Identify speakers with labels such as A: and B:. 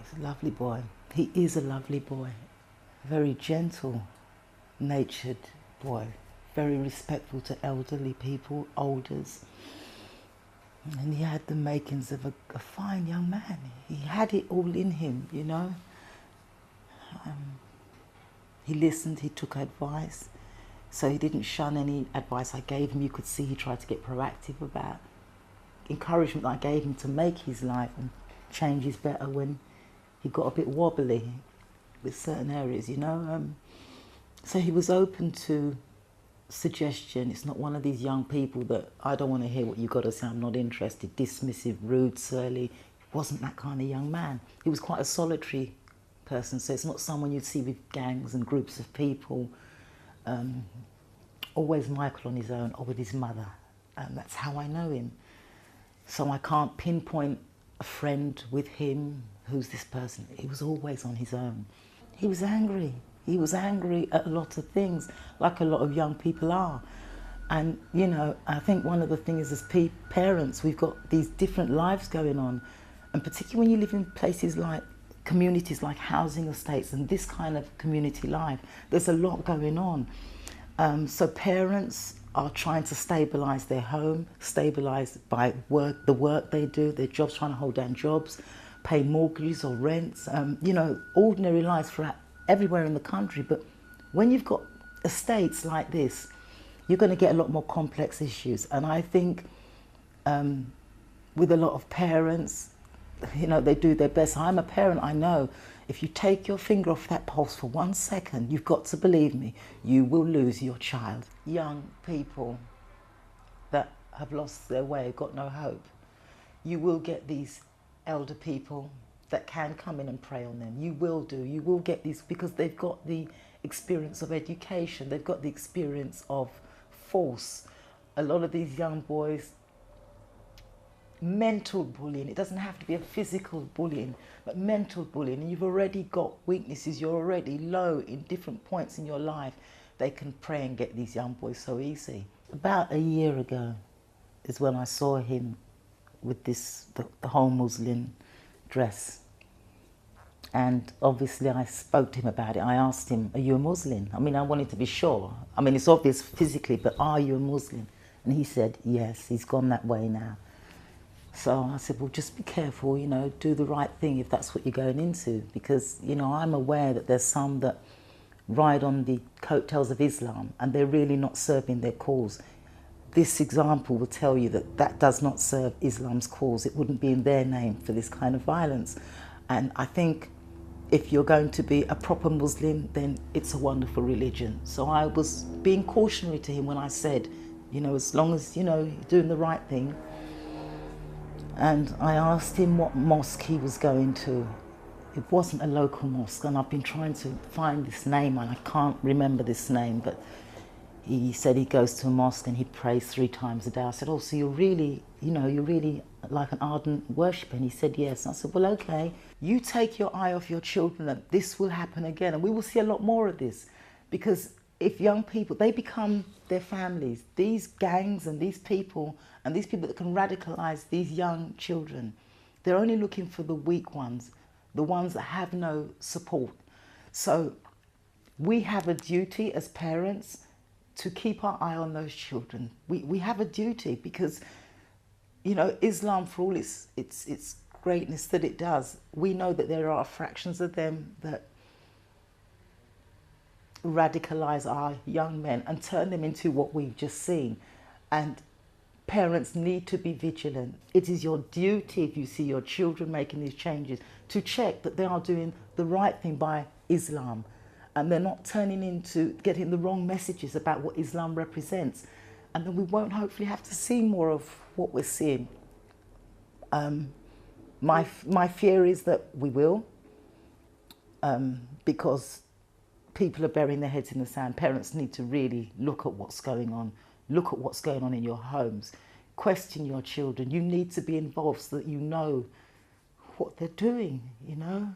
A: He's a lovely boy. He is a lovely boy. A very gentle-natured boy. Very respectful to elderly people, elders. And he had the makings of a fine young man. He had it all in him, you know. He listened, he took advice. So he didn't shun any advice I gave him. You could see he tried to get proactive about encouragement I gave him to make his life and change his better when he got a bit wobbly with certain areas, you know. So he was open to suggestion. It's not one of these young people that I don't want to hear what you got to say, I'm not interested, dismissive, rude, surly. He wasn't that kind of young man. He was quite a solitary person, so it's not someone you'd see with gangs and groups of people. Always Michael on his own or with his mother. That's how I know him. So I can't pinpoint a friend with him, who's this person. He was always on his own. He was angry. He was angry at a lot of things, like a lot of young people are. And, you know, I think one of the things is as parents, we've got these different lives going on. And particularly when you live in places like communities like housing estates and this kind of community life, there's a lot going on. So parents are trying to stabilise their home, stabilise by the work they do, their jobs, trying to hold down jobs, pay mortgages or rents, you know, ordinary lives for everywhere in the country. But when you've got estates like this, you're going to get a lot more complex issues. And I think with a lot of parents, you know, they do their best. I'm a parent, I know. If you take your finger off that pulse for 1 second, you've got to believe me, you will lose your child. Young people that have lost their way, got no hope, you will get these elder people that can come in and pray on them. You will do. You will get these because they've got the experience of education. They've got the experience of force. A lot of these young boys, mental bullying. It doesn't have to be a physical bullying, but mental bullying. And you've already got weaknesses. You're already low in different points in your life. They can pray and get these young boys so easy. About a year ago is when I saw him with this, the whole Muslim dress. And obviously I spoke to him about it. I asked him, are you a Muslim? I mean, I wanted to be sure. I mean, it's obvious physically, but are you a Muslim? And he said, yes, he's gone that way now. So I said, well, just be careful, you know, do the right thing if that's what you're going into. Because, you know, I'm aware that there's some that ride on the coattails of Islam and they're really not serving their cause. This example will tell you that that does not serve Islam's cause. It wouldn't be in their name for this kind of violence. And I think if you're going to be a proper Muslim, then it's a wonderful religion. So I was being cautionary to him when I said, you know, as long as, you know, you're doing the right thing. And I asked him what mosque he was going to. It wasn't a local mosque, and I've been trying to find this name, and I can't remember this name, but he said he goes to a mosque and he prays 3 times a day. I said, oh, so you're really, you know, you're really like an ardent worshipper? And he said, yes. And I said, well, okay, you take your eye off your children and this will happen again. And we will see a lot more of this, because if young people, they become their families. These gangs and these people that can radicalise these young children, they're only looking for the weak ones, the ones that have no support. So we have a duty as parents to keep our eye on those children. We have a duty because, you know, Islam, for all its greatness that it does, we know that there are fractions of them that radicalise our young men and turn them into what we've just seen. And parents need to be vigilant. It is your duty, if you see your children making these changes, to check that they are doing the right thing by Islam and they're not turning into getting the wrong messages about what Islam represents. And then we won't hopefully have to see more of what we're seeing. My fear is that we will, because people are burying their heads in the sand. Parents need to really look at what's going on. Look at what's going on in your homes. Question your children. You need to be involved so that you know what they're doing, you know.